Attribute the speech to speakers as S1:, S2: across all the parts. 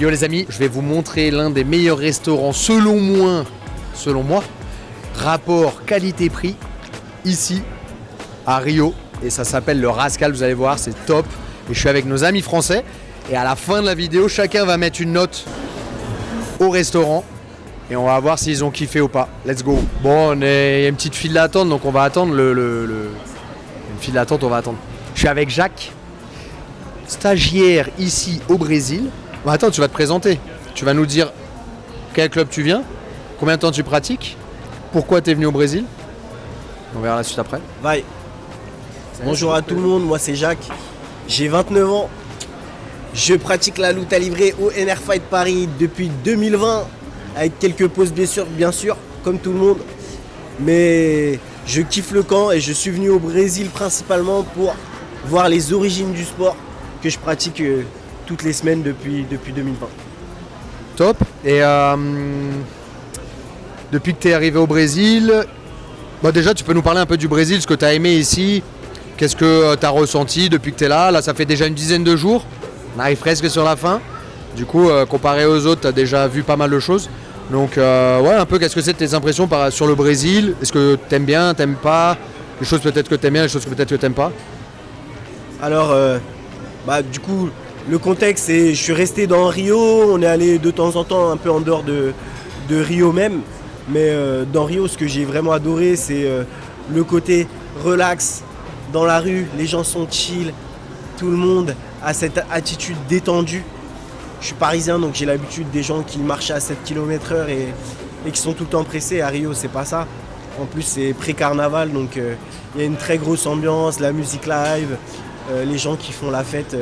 S1: Yo les amis, je vais vous montrer l'un des meilleurs restaurants selon moi, rapport qualité-prix, ici à Rio. Et ça s'appelle le Rascal, vous allez voir, c'est top. Et je suis avec nos amis français. Et à la fin de la vidéo, chacun va mettre une note au restaurant. Et on va voir s'ils ont kiffé ou pas. Let's go. Bon, il y a une petite file d'attente, donc on va attendre une file d'attente, on va attendre. Je suis avec Jacques, stagiaire ici au Brésil. Bon, attends, tu vas te présenter. Tu vas nous dire quel club tu viens, combien de temps tu pratiques, pourquoi tu es venu au Brésil. On verra la suite après.
S2: Bye. Bonjour à tout le monde, moi c'est Jacques. J'ai 29 ans. Je pratique la lutte à livrer au NR Fight Paris depuis 2020. Avec quelques pauses bien sûr, comme tout le monde. Mais je kiffe le camp et je suis venu au Brésil principalement pour voir les origines du sport que je pratique toutes les semaines depuis 2020.
S1: Top. Et depuis que tu es arrivé au Brésil, déjà tu peux nous parler un peu du Brésil, ce que tu as aimé ici, qu'est-ce que tu as ressenti depuis que tu es là. Là ça fait déjà une dizaine de jours, on arrive presque sur la fin. Du coup, comparé aux autres, tu as déjà vu pas mal de choses. Donc ouais, un peu qu'est-ce que c'est tes impressions sur le Brésil? Est-ce que tu aimes bien, t'aimes pas? Les choses peut-être que tu aimes bien, les choses que peut-être que tu n'aimes pas?
S2: Alors, du coup, le contexte c'est je suis resté dans Rio, on est allé de temps en temps un peu en dehors de Rio même. Mais dans Rio, ce que j'ai vraiment adoré, c'est le côté relax dans la rue, les gens sont chill, tout le monde a cette attitude détendue. Je suis parisien donc j'ai l'habitude des gens qui marchent à 7 km/h et qui sont tout le temps pressés. À Rio c'est pas ça. En plus c'est pré-carnaval donc il y a une très grosse ambiance, la musique live, les gens qui font la fête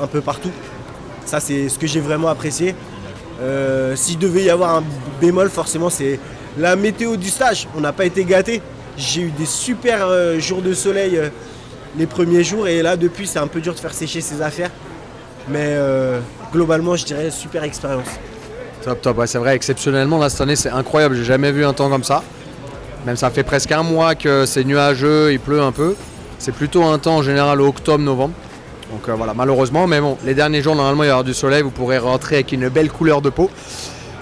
S2: un peu partout. Ça c'est ce que j'ai vraiment apprécié. S'il devait y avoir un bémol forcément c'est la météo du stage. On n'a pas été gâtés. J'ai eu des super jours de soleil les premiers jours et là depuis c'est un peu dur de faire sécher ses affaires. Mais globalement, je dirais super expérience.
S1: Top, ouais, c'est vrai, exceptionnellement, là cette année c'est incroyable, j'ai jamais vu un temps comme ça. Même ça fait presque un mois que c'est nuageux, il pleut un peu. C'est plutôt un temps en général octobre-novembre. Donc voilà, malheureusement, mais bon, les derniers jours normalement il va y avoir du soleil, vous pourrez rentrer avec une belle couleur de peau.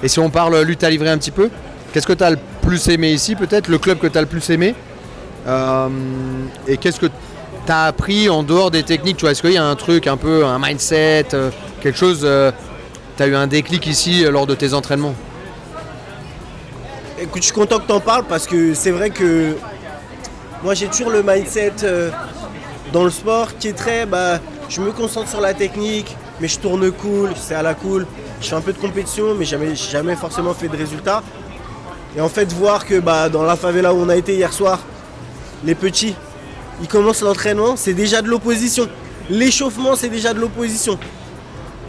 S1: Et si on parle lutte à livrer un petit peu, qu'est-ce que tu as le plus aimé ici peut-être? Le club que tu as le plus aimé et qu'est-ce que tu as appris en dehors des techniques, tu vois, est-ce qu'il y a un truc, un peu, un mindset, quelque chose, tu as eu un déclic ici lors de tes entraînements?
S2: Écoute, je suis content que tu en parles parce que c'est vrai que moi j'ai toujours le mindset dans le sport qui est très, je me concentre sur la technique, mais je tourne cool, c'est à la cool, je fais un peu de compétition, mais jamais forcément fait de résultats. Et en fait, voir que dans la favela où on a été hier soir, les petits, ils commencent l'entraînement, c'est déjà de l'opposition. L'échauffement, c'est déjà de l'opposition.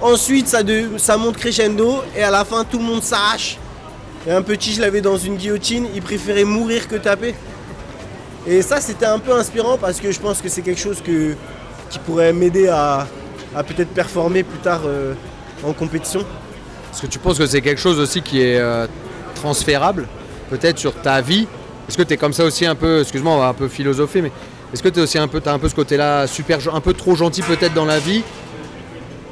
S2: Ensuite, ça monte crescendo et à la fin, tout le monde s'arrache. Et un petit, je l'avais dans une guillotine, il préférait mourir que taper. Et ça, c'était un peu inspirant parce que je pense que c'est quelque chose qui pourrait m'aider à peut-être performer plus tard en compétition.
S1: Est-ce que tu penses que c'est quelque chose aussi qui est transférable, peut-être sur ta vie? Est-ce que tu es comme ça aussi un peu, excuse-moi, on va un peu philosopher, mais est-ce que tu es aussi t'as un peu ce côté-là un peu trop gentil peut-être dans la vie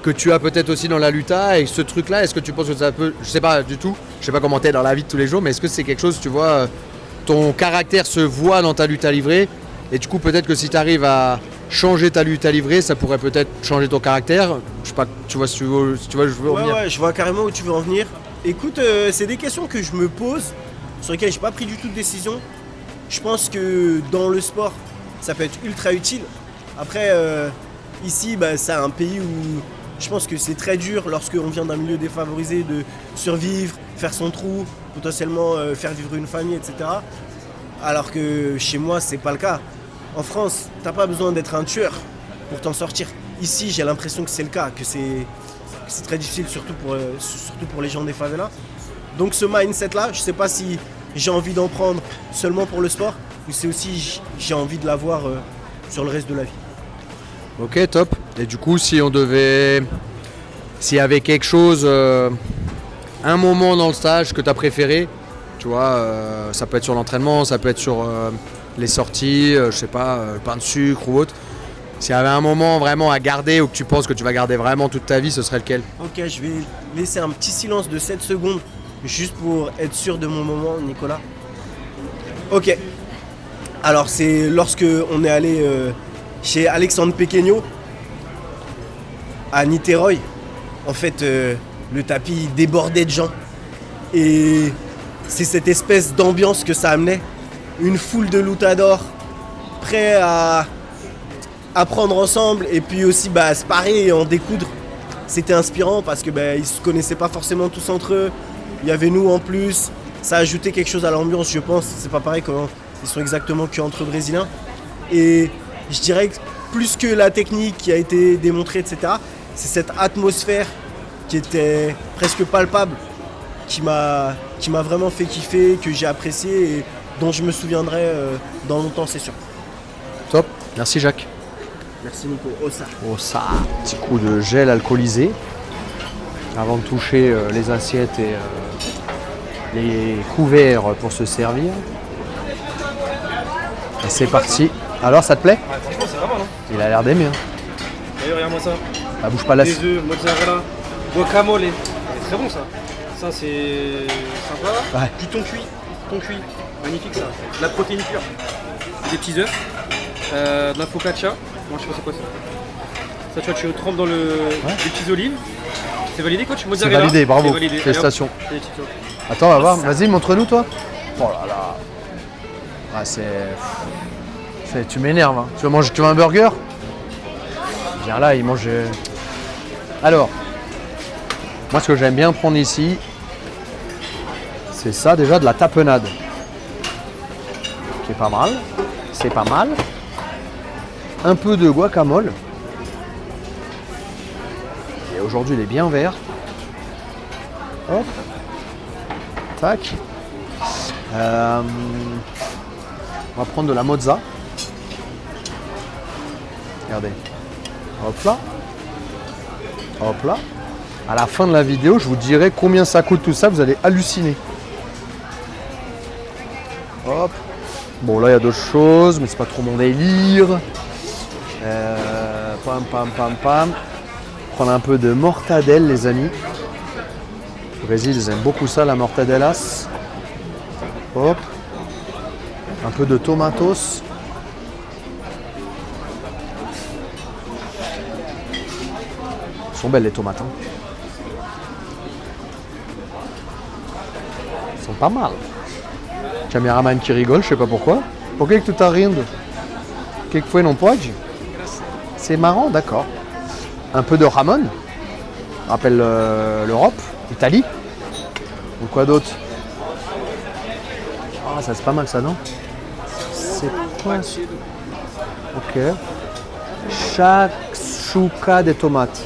S1: que tu as peut-être aussi dans la luta, et ce truc-là, est-ce que tu penses que ça peut, je sais pas du tout, je sais pas comment t'es dans la vie de tous les jours, mais est-ce que c'est quelque chose, tu vois, ton caractère se voit dans ta lutte à livrer, et du coup peut-être que si tu arrives à changer ta lutte à livrer, ça pourrait peut-être changer ton caractère. Je sais pas, tu vois, si tu vois, je veux en venir.
S2: Ouais, je vois carrément où tu veux en venir. Écoute, c'est des questions que je me pose, sur lesquelles j'ai pas pris du tout de décision. Je pense que dans le sport, ça peut être ultra utile. Après, ici, c'est un pays où je pense que c'est très dur lorsqu'on vient d'un milieu défavorisé de survivre, faire son trou, potentiellement faire vivre une famille, etc. Alors que chez moi, c'est pas le cas. En France, t'as pas besoin d'être un tueur pour t'en sortir. Ici, j'ai l'impression que c'est le cas, que c'est très difficile, surtout pour les gens des favelas. Donc ce mindset-là, je sais pas si j'ai envie d'en prendre seulement pour le sport, ou c'est aussi j'ai envie de l'avoir sur le reste de la vie.
S1: Ok, top. Et du coup, s'il y avait quelque chose, un moment dans le stage que tu as préféré, tu vois, ça peut être sur l'entraînement, ça peut être sur les sorties, je sais pas, le pain de sucre ou autre. S'il y avait un moment vraiment à garder ou que tu penses que tu vas garder vraiment toute ta vie, ce serait lequel?
S2: Ok, je vais laisser un petit silence de 7 secondes, juste pour être sûr de mon moment, Nicolas. Ok. Alors, c'est lorsque on est allé chez Alexandre Pequeño, à Niteroi. En fait, le tapis débordait de gens. Et c'est cette espèce d'ambiance que ça amenait. Une foule de luttadors prêts à apprendre ensemble et puis aussi se parer et en découdre. C'était inspirant parce que ils se connaissaient pas forcément tous entre eux. Il y avait nous en plus. Ça ajoutait quelque chose à l'ambiance, je pense. C'est pas pareil quand ils sont exactement qu'entre Brésiliens. Et je dirais que plus que la technique qui a été démontrée, etc., c'est cette atmosphère qui était presque palpable, qui m'a vraiment fait kiffer, que j'ai apprécié et dont je me souviendrai dans longtemps, c'est sûr.
S1: Top, merci Jacques.
S2: Merci Nico. Ossa.
S1: Ossa. Petit coup de gel alcoolisé avant de toucher les assiettes et les couverts pour se servir. Et c'est parti. Alors, ça te plaît?
S3: Franchement, c'est vraiment, non?
S1: Il a l'air d'aimer. Hein.
S3: D'ailleurs, regarde-moi ça.
S1: Ah, bouge pas là.
S3: Des œufs, mozzarella, guacamole. C'est très bon ça. Ça, c'est sympa.
S1: Ouais.
S3: Du thon cuit. Magnifique ça. De la protéine pure. Des petits œufs. De la focaccia. Moi, je sais pas c'est quoi ça. Ça, tu vois, tu le trempes dans des petites olives. C'est validé, coach?
S1: C'est
S3: Mozzarella.
S1: validé, bravo.
S3: C'est validé.
S1: Félicitations.
S3: Allez, hop. C'est des petites œufs.
S1: Attends, on va voir. Vas-y, montre-nous, toi. Oh là là. Ah, tu m'énerves. Hein. Tu veux un burger? Viens là, il mange. Alors, moi, ce que j'aime bien prendre ici, c'est ça déjà, de la tapenade. Qui est pas mal. C'est pas mal. Un peu de guacamole. Et aujourd'hui, il est bien vert. Hop. Tac. On va prendre de la mozza. Regardez. Hop là. Hop là. À la fin de la vidéo, je vous dirai combien ça coûte tout ça. Vous allez halluciner. Hop. Bon, là, il y a d'autres choses, mais c'est pas trop mon délire. Pam. Prendre un peu de mortadelle, les amis. Au Brésil, ils aiment beaucoup ça, la mortadellas. Hop. Un peu de tomatos. Elles sont belles les tomates. Hein. Elles sont pas mal. Cameraman qui rigole, je sais pas pourquoi. Por que tu tá rindo? Que foi, não pode? C'est marrant, d'accord. Un peu de ramon. Rappelle l'Europe, Italie. Ou quoi d'autre? Ah, ça c'est pas mal ça, non? C'est quoi? Ok. Shakshuka des tomates.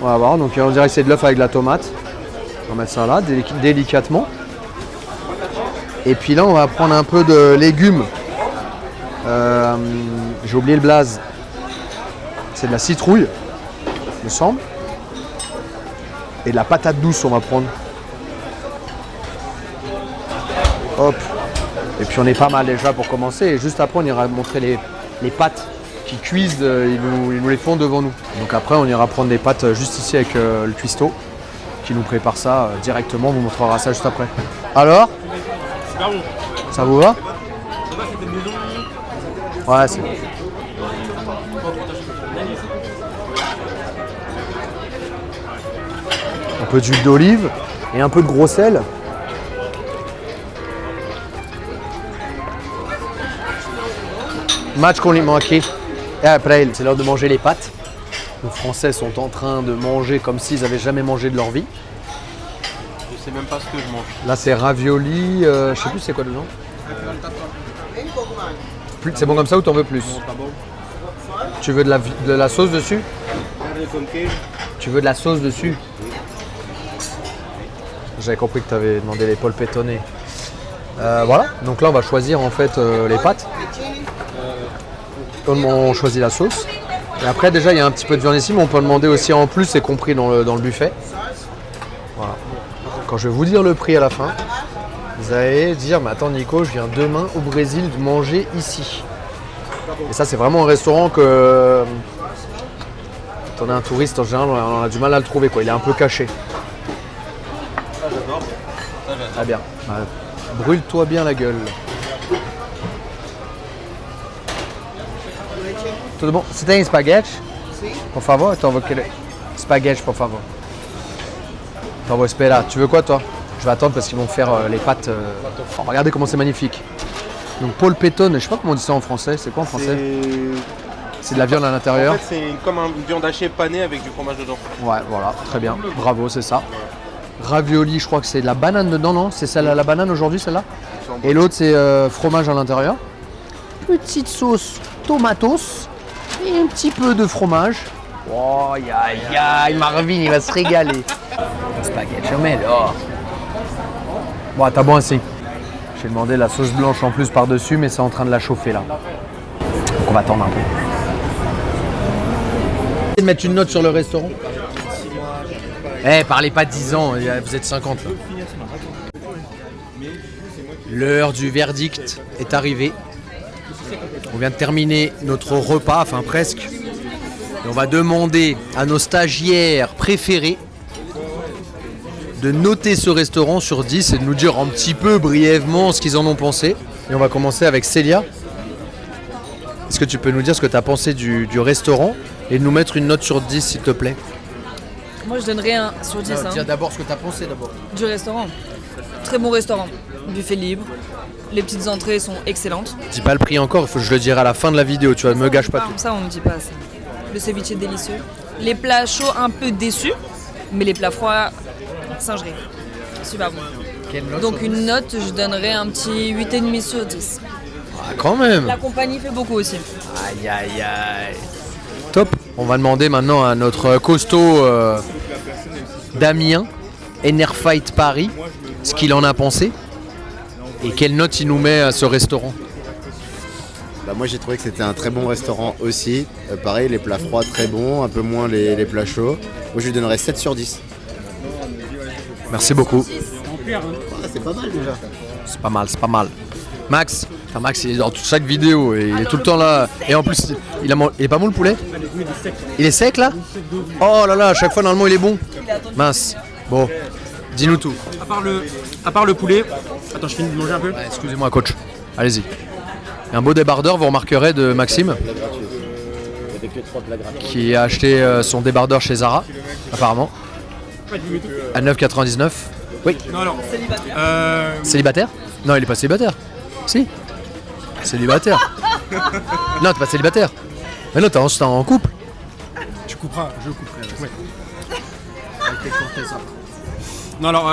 S1: On va voir, donc on dirait que c'est de l'œuf avec de la tomate. On va mettre ça là, délicatement. Et puis là, on va prendre un peu de légumes. J'ai oublié le blaze. C'est de la citrouille, il me semble. Et de la patate douce, on va prendre. Hop. Et puis on est pas mal déjà pour commencer. Et juste après, on ira montrer les pâtes qui cuisent. Ils nous les font devant nous. Donc après, on ira prendre des pâtes juste ici avec le cuistot qui nous prépare ça directement. On vous montrera ça juste après. Alors?
S3: Super bon.
S1: Ça vous va?
S3: Ça va, c'était maison.
S1: Ouais, c'est bon. Un peu d'huile d'olive et un peu de gros sel. Match qu'on lui manquait. Et après, c'est l'heure de manger les pâtes. Les Français sont en train de manger comme s'ils n'avaient jamais mangé de leur vie.
S3: Je sais même pas ce que je mange.
S1: Là, c'est ravioli. Je sais plus c'est quoi dedans. C'est bon comme ça ou t'en veux plus?
S3: Pas bon.
S1: Tu veux de la sauce dessus? Tu veux de la sauce dessus? J'avais compris que tu avais demandé les polpettones. Voilà, donc là on va choisir en fait les pâtes. On choisit la sauce. Et après déjà il y a un petit peu de viande ici, mais on peut demander aussi en plus, c'est compris dans le buffet. Voilà. Quand je vais vous dire le prix à la fin, vous allez dire, mais attends Nico, je viens demain au Brésil manger ici. Et ça, c'est vraiment un restaurant que... Quand on est un touriste, en général, on a du mal à le trouver, quoi. Il est un peu caché.
S4: Ça j'adore.
S1: Ah bien. Brûle-toi bien la gueule. Tudo bom? Você tem espaguete? Sim. Por favor, então vou querer spaghetti, por favor. Attends, on va esperar. Tu veux quoi, toi? Je vais attendre parce qu'ils vont faire les pâtes. Oh, regardez comment c'est magnifique. Donc polpettone, je sais pas comment on dit ça en français. C'est quoi en français? C'est de la viande à l'intérieur.
S4: En fait, c'est comme une viande hachée panée avec du fromage dedans.
S1: Ouais, voilà, très bien. Bravo, c'est ça. Ravioli, je crois que c'est de la banane dedans, non? C'est celle à la banane aujourd'hui, celle-là? Et l'autre, c'est fromage à l'intérieur. Petite sauce tomatos et un petit peu de fromage. Oh, Marvin, il va se régaler. Spaghetti, mais là. Bon, t'as bon assez. J'ai demandé la sauce blanche en plus par-dessus, mais c'est en train de la chauffer là. Donc on va attendre un peu. De mettre une note sur le restaurant. Parlez pas de 10 ans, vous êtes 50 là. L'heure du verdict est arrivée. On vient de terminer notre repas, enfin presque. Et on va demander à nos stagiaires préférés de noter ce restaurant sur 10 et de nous dire un petit peu brièvement ce qu'ils en ont pensé. Et on va commencer avec Célia. Est-ce que tu peux nous dire ce que tu as pensé du restaurant et de nous mettre une note sur 10 s'il te plaît?
S5: Moi je donnerais un sur 10.
S1: Dis d'abord ce que tu as pensé d'abord.
S5: Du restaurant. Très bon restaurant. Buffet libre. Les petites entrées sont excellentes.
S1: Dis pas le prix encore, il faut que je le dirai à la fin de la vidéo, tu vois, me gâche pas tout.
S5: Ça on ne dit pas ça. Le ceviche est délicieux. Les plats chauds un peu déçus, mais les plats froids, singerie. Super bon. Donc une note, je donnerais un petit 8,5 sur 10.
S1: Ah, quand même.
S5: La compagnie fait beaucoup aussi.
S1: Aïe aïe aïe. Top. On va demander maintenant à notre costaud Damien, Enerfight Paris, ce qu'il en a pensé et quelle note il nous met à ce restaurant.
S6: Moi j'ai trouvé que c'était un très bon restaurant aussi. Pareil, les plats froids très bons, un peu moins les plats chauds. Moi je lui donnerais 7 sur 10.
S1: Merci beaucoup.
S6: C'est pas mal déjà.
S1: C'est pas mal, c'est pas mal. Max, Max il est dans chaque vidéo et il est tout le temps là. Et en plus, il est pas bon le poulet? Il est sec là? Oh là là, à chaque fois normalement il est bon. Mince. Bon, dis-nous tout.
S3: À part le poulet. Attends, je finis de manger un peu.
S1: Ouais, excusez-moi coach, allez-y. Un beau débardeur, vous remarquerez, de Maxime. Qui a acheté son débardeur chez Zara, apparemment. À 9,99. Oui.
S3: Non alors.
S1: Célibataire? Non, il est pas célibataire. Si. Célibataire. Non, t'es pas célibataire. Mais non, t'es en couple.
S3: Tu couperas, je couperai. Ouais. Non alors,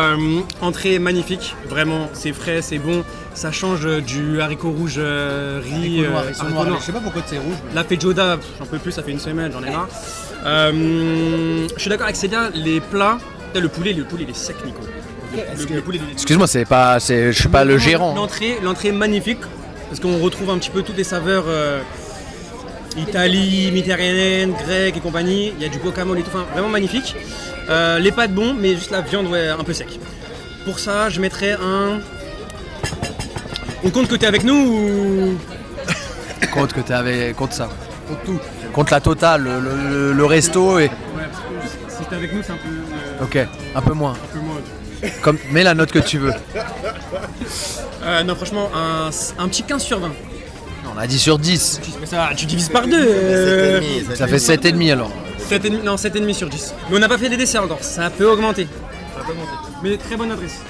S3: entrée magnifique, vraiment, c'est frais, c'est bon, ça change du haricot rouge riz.
S1: Haricot noir. Je sais pas pourquoi c'est rouge.
S3: La feijoada, j'en peux plus, ça fait une semaine, j'en ai marre. Je suis d'accord avec Célia, les plats, le poulet il est sec, Nico. Le poulet,
S1: excuse-moi, je suis pas le gérant.
S3: L'entrée est magnifique, parce qu'on retrouve un petit peu toutes les saveurs Italie, méditerranéenne, grecque et compagnie. Il y a du guacamole et tout, enfin vraiment magnifique. Les pâtes bon, mais juste la viande ouais, un peu sec. Pour ça, je mettrais un... On compte que t'es avec nous ou...
S1: Compte que t'es avec... Compte ça. Compte tout. Compte la totale, le resto et...
S3: Ouais, parce que si t'es avec nous, c'est un peu...
S1: Ok, un peu moins.
S3: Un peu moins.
S1: Mets la note que tu veux.
S3: Non, franchement, un petit 15 sur 20.
S1: Non, on a 10 sur 10.
S3: Mais ça, tu divises par deux.
S1: Ça fait 7,5 alors.
S3: 7,5, non, 7,5 sur 10. Mais on n'a pas fait les desserts encore, ça peut augmenter. Mais très bonne adresse.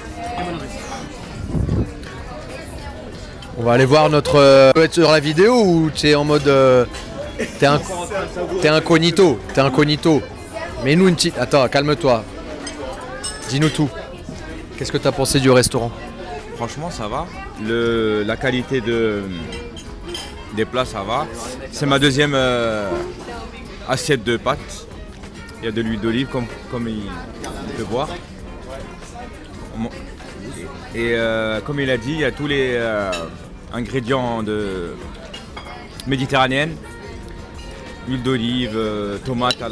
S1: On va aller voir notre... Tu peux être sur la vidéo ou t'es en mode... T'es incognito. Mets-nous une petite... Attends, calme-toi. Dis-nous tout. Qu'est-ce que t'as pensé du restaurant?
S7: Franchement, ça va. La qualité des plats, ça va. C'est ma deuxième assiette de pâtes. Il y a de l'huile d'olive, comme il peut voir. Et comme il a dit, il y a tous les ingrédients méditerranéennes. Huile d'olive, tomate à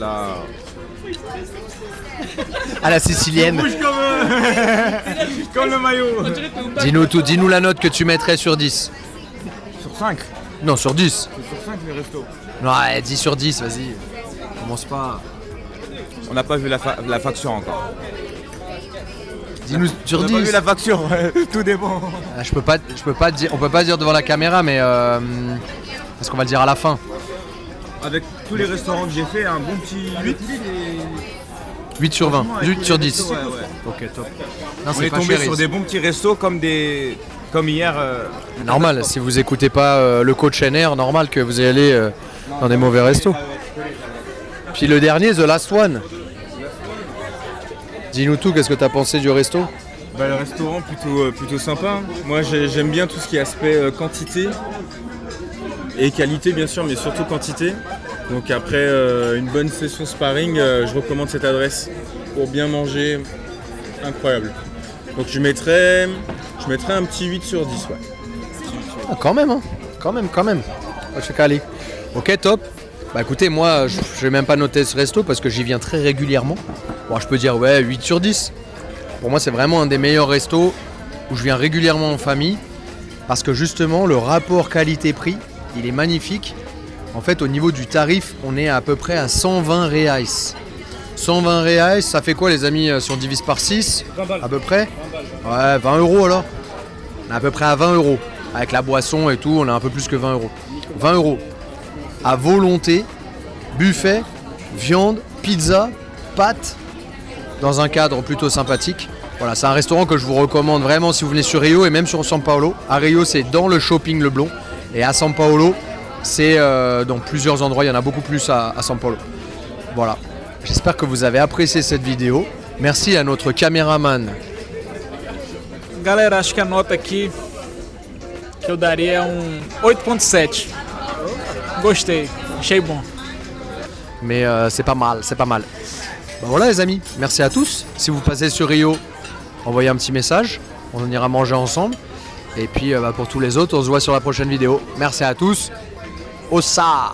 S7: la
S1: sicilienne.
S7: Comme le maillot.
S1: Dis-nous tout, dis-nous la note que tu mettrais sur 10.
S7: Sur 5.
S1: Non, sur 10.
S7: Sur 5 les restos.
S1: Non, ouais, 10 sur 10, vas-y. Commence pas.
S7: On n'a pas vu la facture encore.
S1: Dis-nous sur
S7: On n'a
S1: 10.
S7: pas vu la facture, tout dépend.
S1: Ah, je peux pas dire, on peut pas dire devant la caméra, mais parce qu'on va le dire à la fin.
S7: Avec tous les restaurants que j'ai fait, un bon petit 8.
S1: 8 sur 20, 8 sur 10.
S7: Ouais, ouais.
S1: Ok, top. Non,
S7: On
S1: c'est
S7: est
S1: pas
S7: tombé
S1: cher
S7: sur
S1: ici.
S7: des bons petits restos comme hier.
S1: Normal, si vous écoutez pas le coach NR, normal que vous ayez allé dans des mauvais restos. Puis le dernier, The Last One. Dis-nous tout, qu'est-ce que t'as pensé du resto?
S8: Bah, le restaurant plutôt sympa. Moi j'aime bien tout ce qui est aspect quantité et qualité bien sûr, mais surtout quantité. Donc après une bonne session sparring, je recommande cette adresse pour bien manger. Incroyable. Donc je mettrais un petit 8 sur 10. Ouais.
S1: Ah, quand même, hein. Quand même. Ok, top. Bah écoutez, moi, je vais même pas noter ce resto parce que j'y viens très régulièrement. Bon, je peux dire, ouais, 8 sur 10. Pour moi, c'est vraiment un des meilleurs restos où je viens régulièrement en famille parce que justement, le rapport qualité-prix, il est magnifique. En fait, au niveau du tarif, on est à peu près à 120 reais. 120 reais, ça fait quoi, les amis, si on divise par 6 à peu près? Ouais, 20 euros alors. On est à peu près à 20 euros. Avec la boisson et tout, on est un peu plus que 20 euros. 20 euros. À volonté, buffet, viande, pizza, pâtes, dans un cadre plutôt sympathique. Voilà, c'est un restaurant que je vous recommande vraiment si vous venez sur Rio et même sur São Paulo. À Rio, c'est dans le shopping Leblon. Et à São Paulo, c'est dans plusieurs endroits. Il y en a beaucoup plus à São Paulo. Voilà. J'espère que vous avez apprécié cette vidéo. Merci à notre caméraman.
S9: Galera, acho que a nota aqui que eu daria é 8.7. Gostei, achei bon.
S1: Mais c'est pas mal. Ben voilà les amis, merci à tous. Si vous passez sur Rio, envoyez un petit message. On ira manger ensemble. Et puis pour tous les autres, on se voit sur la prochaine vidéo. Merci à tous. Ossa!